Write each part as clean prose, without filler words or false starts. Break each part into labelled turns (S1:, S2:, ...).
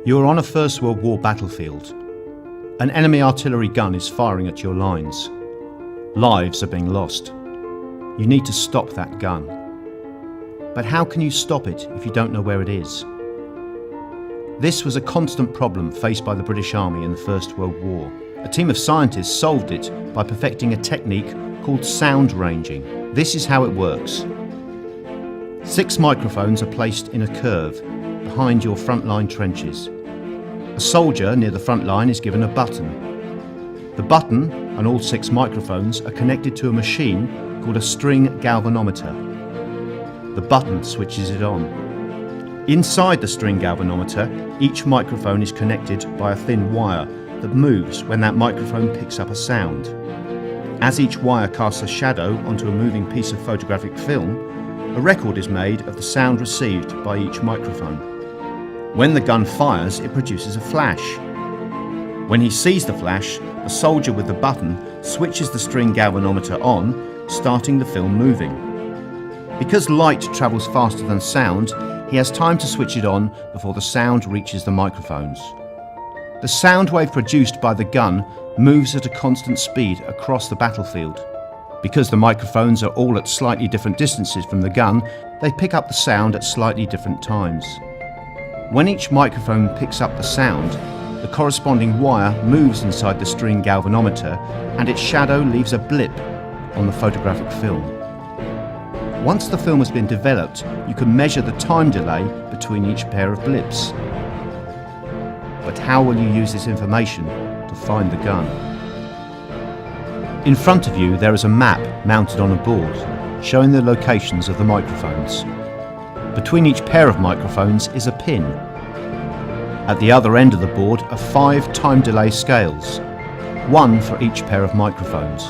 S1: You are on a First World War battlefield. An enemy artillery gun is firing at your lines. Lives are being lost. You need to stop that gun. But how can you stop it if you don't know where it is? This was a constant problem faced by the British Army in the First World War. A team of scientists solved it by perfecting a technique called sound ranging. This is how it works. 6 microphones are placed in a curve behind your frontline trenches. A soldier near the front line is given a button. The button and all 6 microphones are connected to a machine called a string galvanometer. The button switches it on. Inside the string galvanometer, each microphone is connected by a thin wire that moves when that microphone picks up a sound. As each wire casts a shadow onto a moving piece of photographic film, a record is made of the sound received by each microphone. When the gun fires, it produces a flash. When he sees the flash, the soldier with the button switches the string galvanometer on, starting the film moving. Because light travels faster than sound, he has time to switch it on before the sound reaches the microphones. The sound wave produced by the gun moves at a constant speed across the battlefield. Because the microphones are all at slightly different distances from the gun, they pick up the sound at slightly different times. When each microphone picks up the sound, the corresponding wire moves inside the string galvanometer and its shadow leaves a blip on the photographic film. Once the film has been developed, you can measure the time delay between each pair of blips. But how will you use this information to find the gun? In front of you there is a map mounted on a board showing the locations of the microphones. Between each pair of microphones is a pin. At the other end of the board are 5 time delay scales, 1 for each pair of microphones.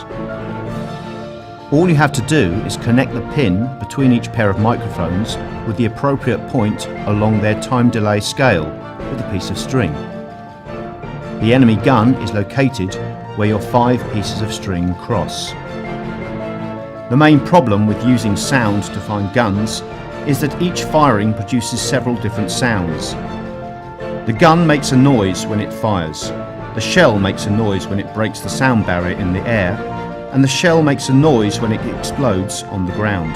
S1: All you have to do is connect the pin between each pair of microphones with the appropriate point along their time delay scale with a piece of string. The enemy gun is located where your 5 pieces of string cross. The main problem with using sound to find guns is that each firing produces several different sounds. The gun makes a noise when it fires, the shell makes a noise when it breaks the sound barrier in the air, and the shell makes a noise when it explodes on the ground.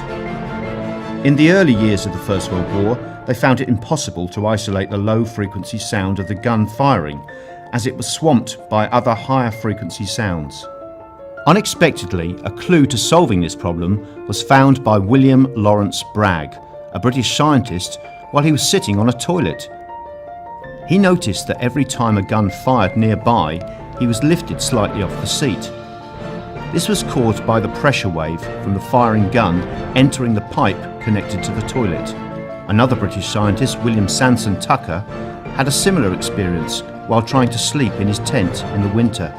S1: In the early years of the First World War, they found it impossible to isolate the low frequency sound of the gun firing, as it was swamped by other higher frequency sounds. Unexpectedly, a clue to solving this problem was found by William Lawrence Bragg, a British scientist, while he was sitting on a toilet. He noticed that every time a gun fired nearby, he was lifted slightly off the seat. This was caused by the pressure wave from the firing gun entering the pipe connected to the toilet. Another British scientist, William Sanson Tucker, had a similar experience while trying to sleep in his tent in the winter.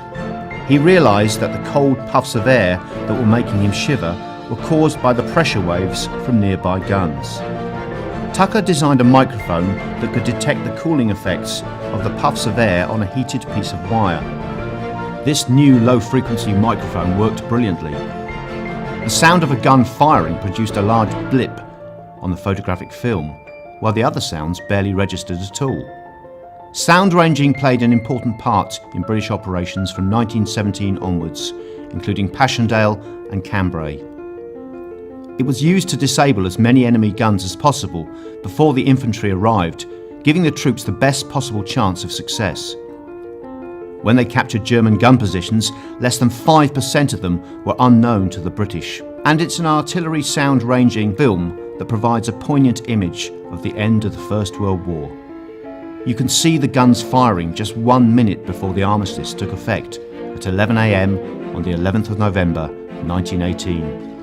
S1: He realised that the cold puffs of air that were making him shiver were caused by the pressure waves from nearby guns. Tucker designed a microphone that could detect the cooling effects of the puffs of air on a heated piece of wire. This new low-frequency microphone worked brilliantly. The sound of a gun firing produced a large blip on the photographic film, while the other sounds barely registered at all. Sound ranging played an important part in British operations from 1917 onwards, including Passchendaele and Cambrai. It was used to disable as many enemy guns as possible before the infantry arrived, giving the troops the best possible chance of success. When they captured German gun positions, less than 5% of them were unknown to the British. And it's an artillery sound ranging film that provides a poignant image of the end of the First World War. You can see the guns firing just 1 minute before the armistice took effect at 11 a.m. on the 11th of November 1918.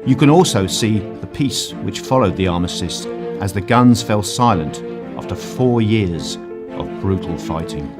S1: You can also see the peace which followed the armistice as the guns fell silent after 4 years of brutal fighting.